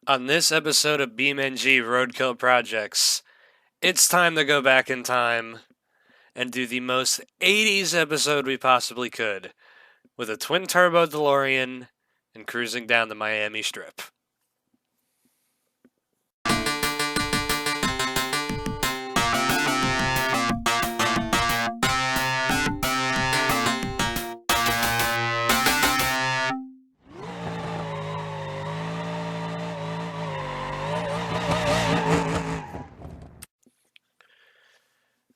On this episode of BeamNG Roadkill Projects, it's time to go back in time and do the most 80s episode we possibly could with a twin-turbo DeLorean and cruising down the Miami Strip.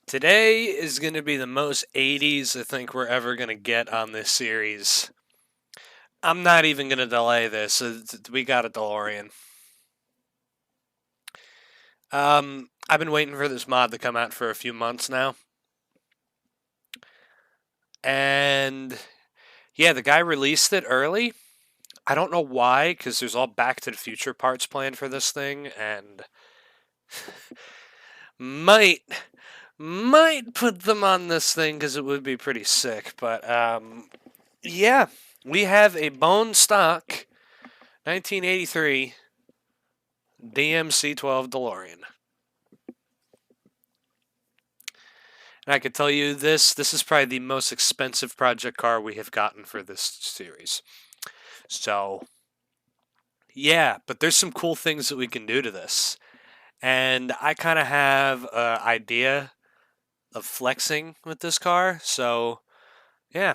Today is going to be the most 80s I think we're ever going to get on this series. I'm not even going to delay this. We got a DeLorean. I've been waiting for this mod to come out for a few months now. And yeah, the guy released it early. I don't know why, because there's all Back to the Future parts planned for this thing, and might put them on this thing because it would be pretty sick. But yeah, we have a bone stock 1983 DMC-12 DeLorean. And I could tell you this is probably the most expensive project car we have gotten for this series. So, yeah, but there's some cool things that we can do to this. And I kind of have an idea of flexing with this car, so, yeah.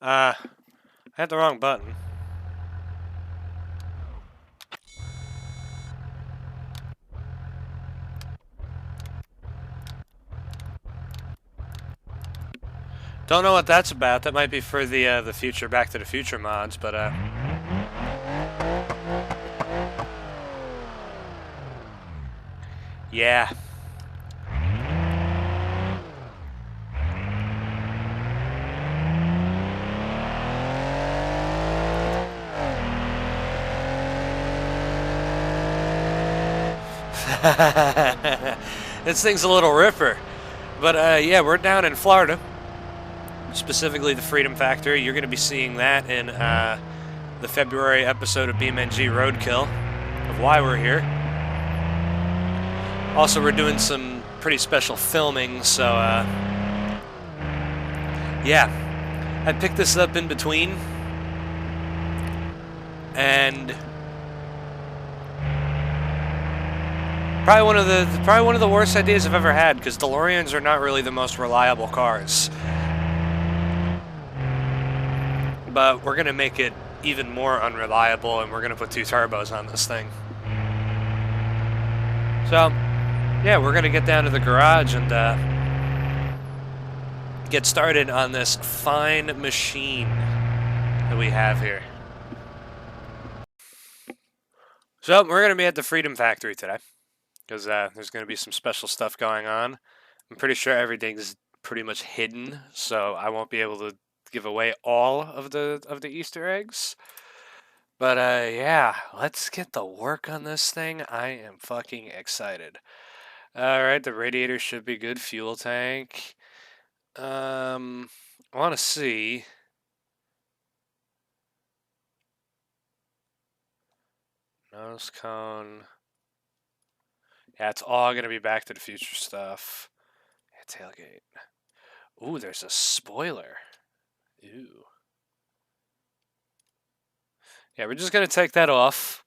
I had the wrong button. Don't know what that's about. That might be for the future Back to the Future mods, but yeah. This thing's a little ripper. But yeah, we're down in Florida. Specifically the Freedom Factory. You're going to be seeing that in the February episode of BeamNG Roadkill of why we're here. Also, we're doing some pretty special filming, so yeah. I picked this up in between, and probably one of the worst ideas I've ever had, because DeLoreans are not really the most reliable cars. But we're going to make it even more unreliable, and we're going to put two turbos on this thing. So, yeah, we're going to get down to the garage and get started on this fine machine that we have here. So, we're going to be at the Freedom Factory today, because there's going to be some special stuff going on. I'm pretty sure everything's pretty much hidden, so I won't be able to give away all of the Easter eggs. But yeah, let's get to work on this thing. I am fucking excited. Alright, the radiator should be good. Fuel tank. I want to see. Nose cone. Yeah, it's all going to be Back to the Future stuff. Yeah, tailgate. Ooh, there's a spoiler. Ew. Yeah, we're just going to take that off.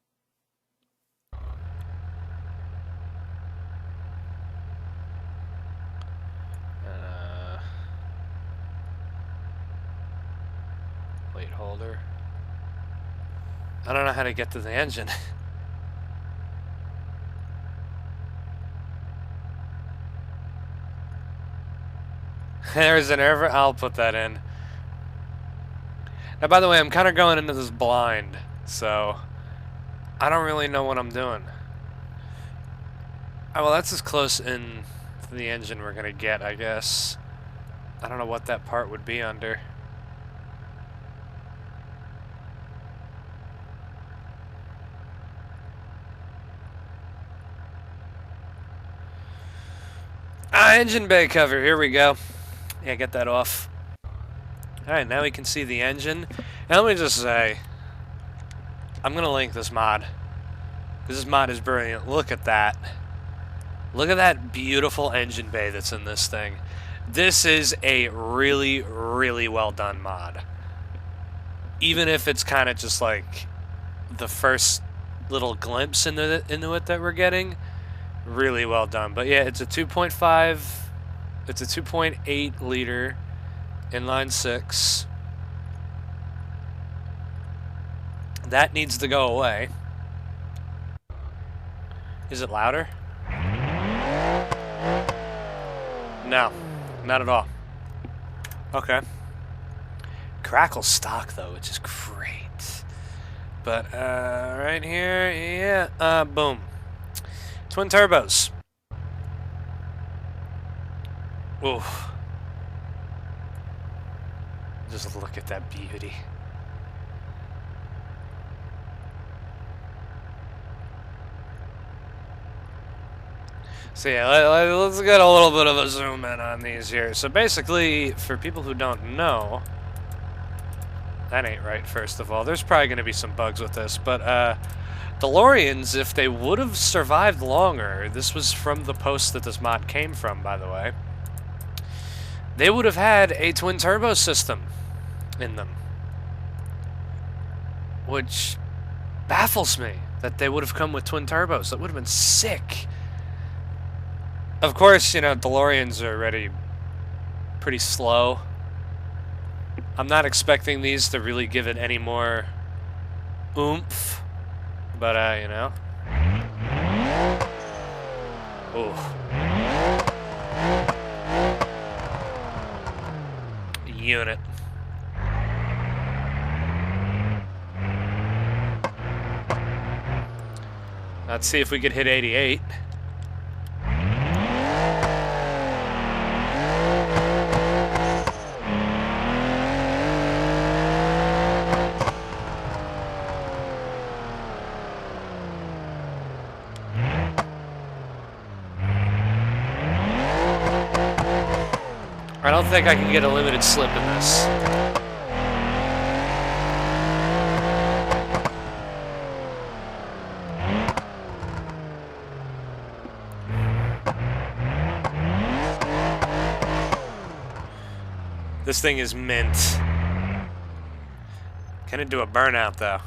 Plate holder. I don't know how to get to the engine. There's an air. I'll put that in. Now, by the way, I'm kind of going into this blind, so I don't really know what I'm doing. Oh, well, that's as close in to the engine we're going to get, I guess. I don't know what that part would be under. Engine bay cover, here we go. Yeah, get that off. Alright, now we can see the engine. And let me just say, I'm going to link this mod. This mod is brilliant. Look at that. Look at that beautiful engine bay that's in this thing. This is a really, really well done mod. Even if it's kind of just like the first little glimpse into it that we're getting, really well done. But yeah, it's a 2.5, it's a 2.8 liter inline six. That needs to go away. Is it louder? No, not at all. Okay. Crackle stock though, which is great. But right here, yeah, boom. Twin turbos. Ooh. Just look at that beauty. So yeah, let's get a little bit of a zoom in on these here. So basically, for people who don't know, that ain't right, first of all. There's probably going to be some bugs with this, but DeLoreans, if they would have survived longer, this was from the post that this mod came from, by the way, they would have had a twin turbo system in them. Which baffles me that they would have come with twin turbos. That would have been sick. Of course, you know, DeLoreans are already pretty slow. I'm not expecting these to really give it any more oomph. But, you know. Ooh. Unit. Let's see if we could hit 88. I don't think I can get a limited slip in this. This thing is mint. Can it do a burnout though?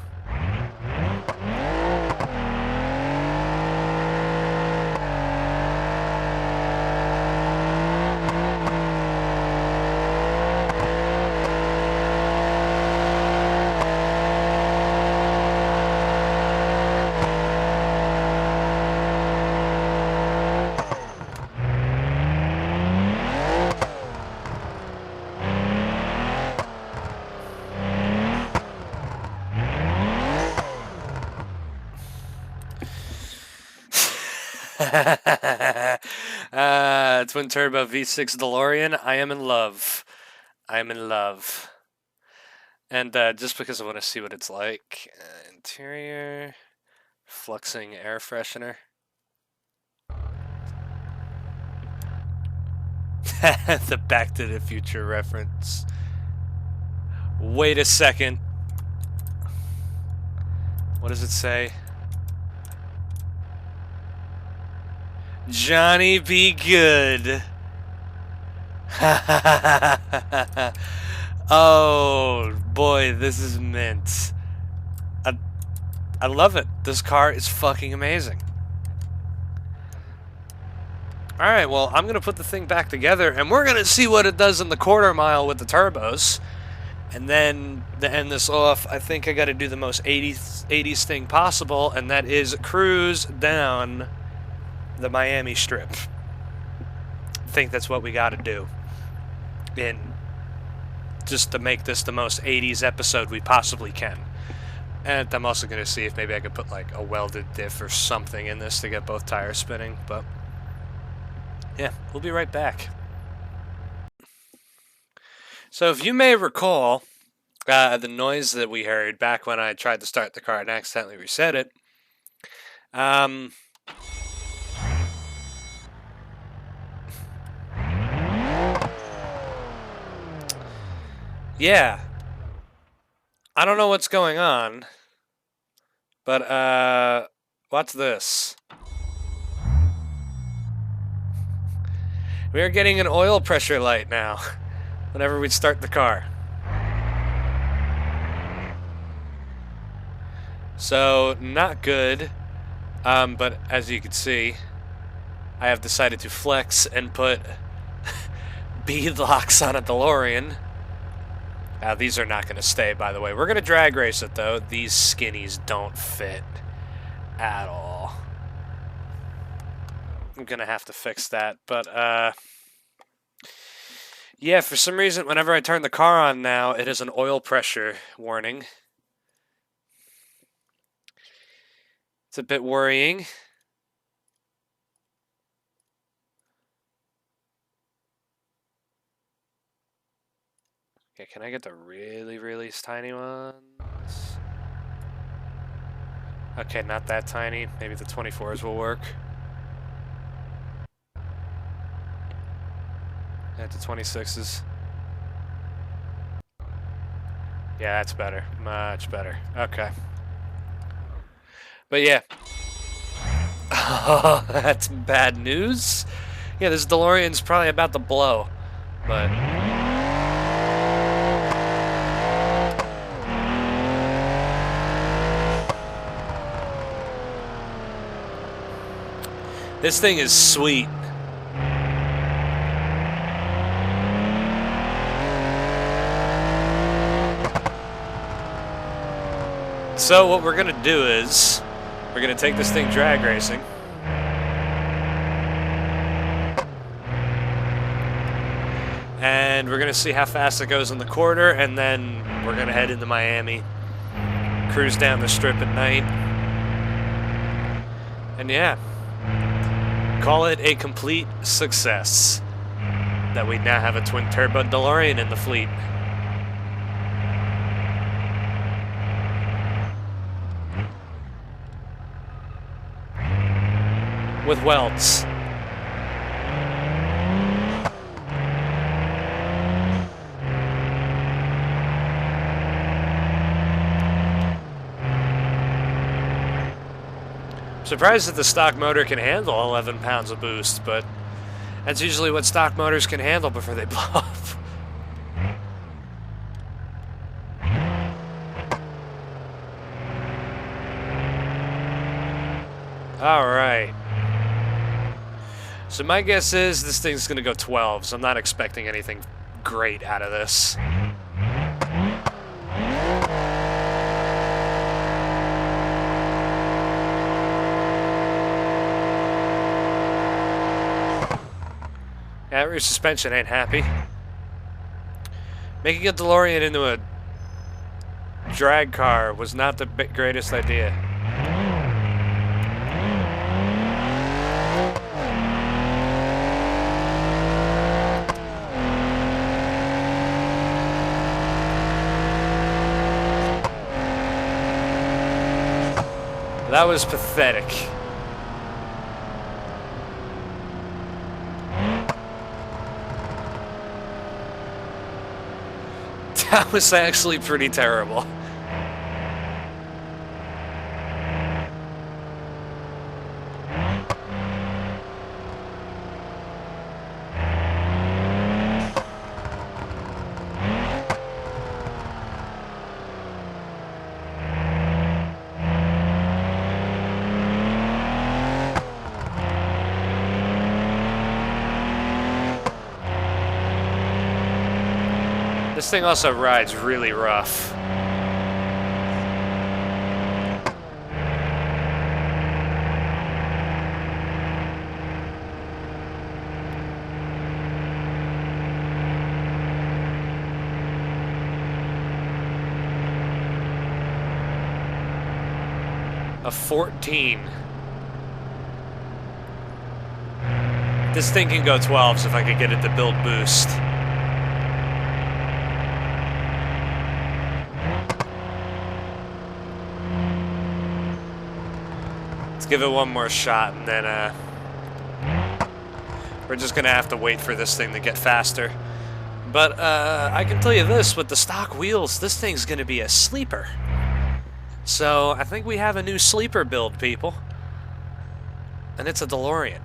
Twin turbo V6 DeLorean. I am in love. I am in love. And just because I want to see what it's like. Interior. Fluxing air freshener. The Back to the Future reference. Wait a second. What does it say? Johnny be good. Oh boy, this is mint. I love it. This car is fucking amazing. Alright, well, I'm going to put the thing back together, and we're going to see what it does in the quarter mile with the turbos. And then, to end this off, I think I got to do the most 80s thing possible, and that is cruise down the Miami Strip. I think that's what we got to do. And just to make this the most 80s episode we possibly can. And I'm also going to see if maybe I could put like a welded diff or something in this to get both tires spinning, but yeah, we'll be right back. So if you may recall the noise that we heard back when I tried to start the car and accidentally reset it, yeah. I don't know what's going on, but, what's this? We are getting an oil pressure light now whenever we start the car. So, not good, but as you can see, I have decided to flex and put bead locks on a DeLorean. These are not going to stay, by the way. We're going to drag race it, though. These skinnies don't fit at all. I'm going to have to fix that, but, yeah, for some reason, whenever I turn the car on now, it is an oil pressure warning. It's a bit worrying. Okay, can I get the really, really tiny ones? Okay, not that tiny. Maybe the 24s will work. Yeah, the 26s. Yeah, that's better. Much better. Okay. But yeah. Oh, that's bad news. Yeah, this DeLorean's probably about to blow. But this thing is sweet. So what we're gonna do is we're gonna take this thing drag racing. And we're gonna see how fast it goes in the quarter, and then we're gonna head into Miami, cruise down the strip at night, and yeah, call it a complete success that we now have a twin-turbo DeLorean in the fleet. With welds. Surprised that the stock motor can handle 11 pounds of boost, but that's usually what stock motors can handle before they blow up. Alright. So my guess is this thing's going to go 12, so I'm not expecting anything great out of this. Yeah, rear suspension ain't happy. Making a DeLorean into a drag car was not the greatest idea. That was pathetic. That was actually pretty terrible. This thing also rides really rough. A 14. This thing can go 12s if I could get it to build boost. Let's give it one more shot, and then we're just gonna have to wait for this thing to get faster. But I can tell you this, with the stock wheels, this thing's going to be a sleeper. So I think we have a new sleeper build, people. And it's a DeLorean.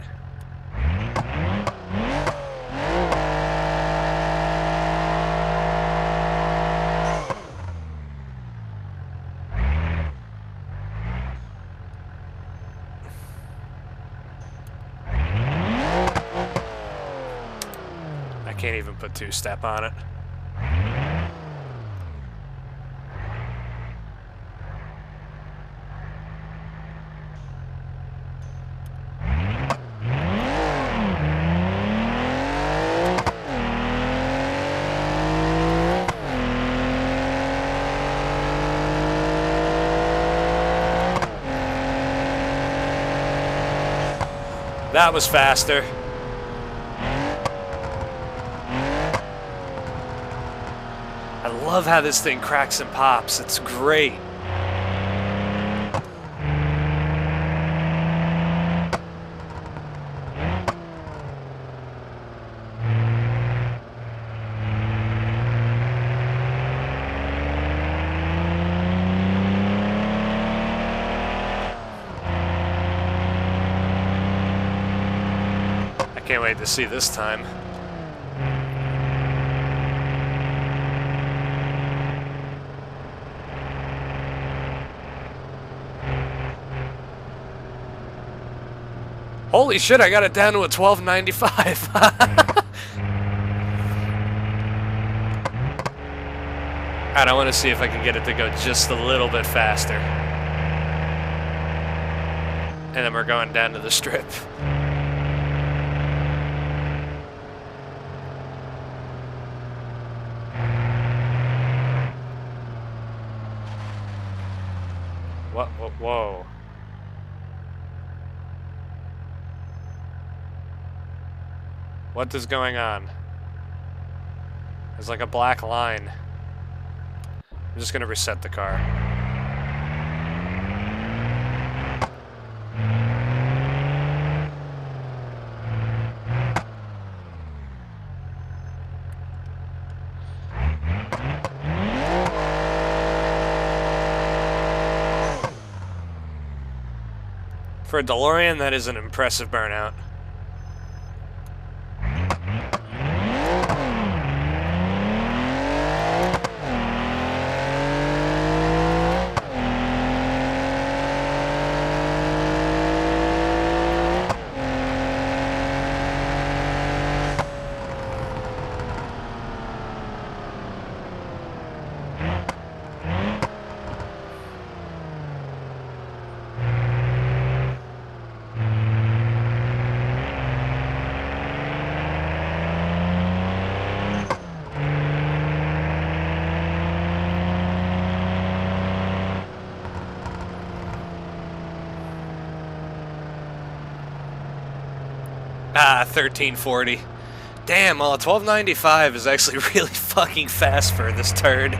I can't even put two-step on it. That was faster. I love how this thing cracks and pops. It's great. Can't wait to see this time. Holy shit, I got it down to a 1295. Alright, I want to see if I can get it to go just a little bit faster. And then we're going down to the strip. Whoa. What is going on? There's like a black line. I'm just gonna reset the car. For a DeLorean, that is an impressive burnout. Ah, 1340. Damn, well, a 1295 is actually really fucking fast for this turd.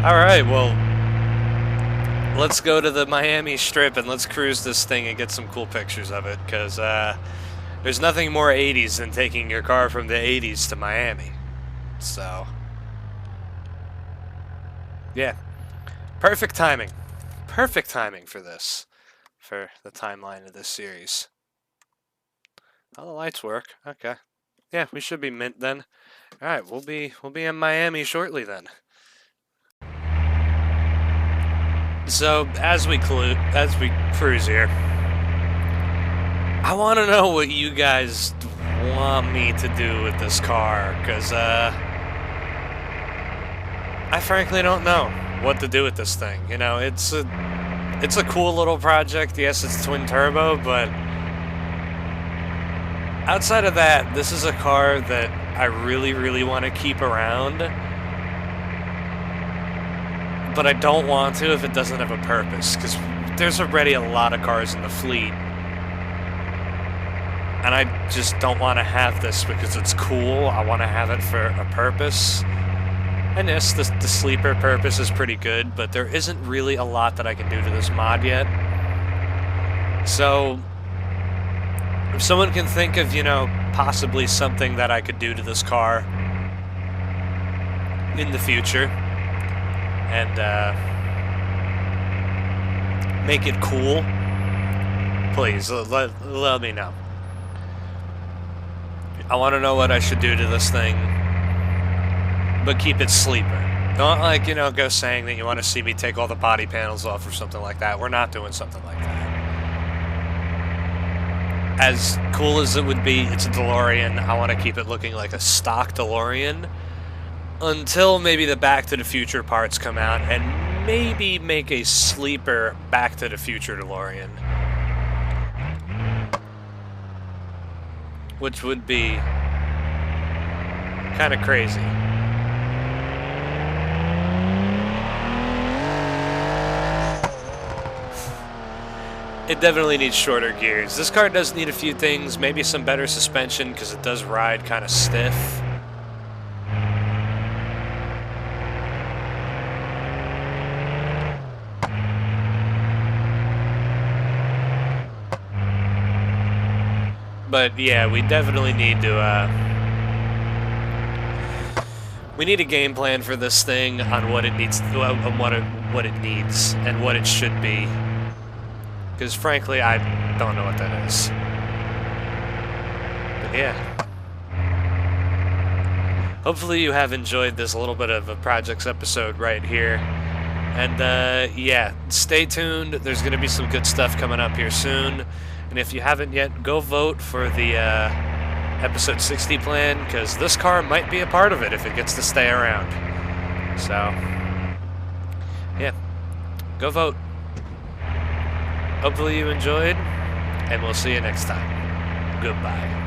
Alright, well, let's go to the Miami Strip and let's cruise this thing and get some cool pictures of it, because there's nothing more 80s than taking your car from the 80s to Miami. So, yeah. Perfect timing. Perfect timing for this. For the timeline of this series. Oh, the lights work. Okay. Yeah, we should be mint then. Alright, we'll be in Miami shortly then. So, as we cruise here, I want to know what you guys want me to do with this car, because I frankly don't know what to do with this thing. You know, it's a cool little project. Yes, it's twin turbo, but outside of that, this is a car that I really want to keep around, but I don't want to if it doesn't have a purpose, because there's already a lot of cars in the fleet, and I just don't want to have this because it's cool. I want to have it for a purpose. And yes, the sleeper purpose is pretty good, but there isn't really a lot that I can do to this mod yet. So, if someone can think of, possibly something that I could do to this car in the future and make it cool, please let me know. I want to know what I should do to this thing, but keep it sleeper. Don't, go saying that you want to see me take all the body panels off or something like that. We're not doing something like that. As cool as it would be, it's a DeLorean. I want to keep it looking like a stock DeLorean until maybe the Back to the Future parts come out and maybe make a sleeper Back to the Future DeLorean. Which would be kind of crazy. It definitely needs shorter gears. This car does need a few things, maybe some better suspension because it does ride kind of stiff. But yeah, we definitely need to, we need a game plan for this thing on what it needs, on what it needs and what it should be. Because frankly, I don't know what that is. But yeah. Hopefully you have enjoyed this little bit of a projects episode right here. And yeah, stay tuned. There's going to be some good stuff coming up here soon. And if you haven't yet, go vote for the episode 60 plan, because this car might be a part of it if it gets to stay around. So, yeah, go vote. Hopefully you enjoyed, and we'll see you next time. Goodbye.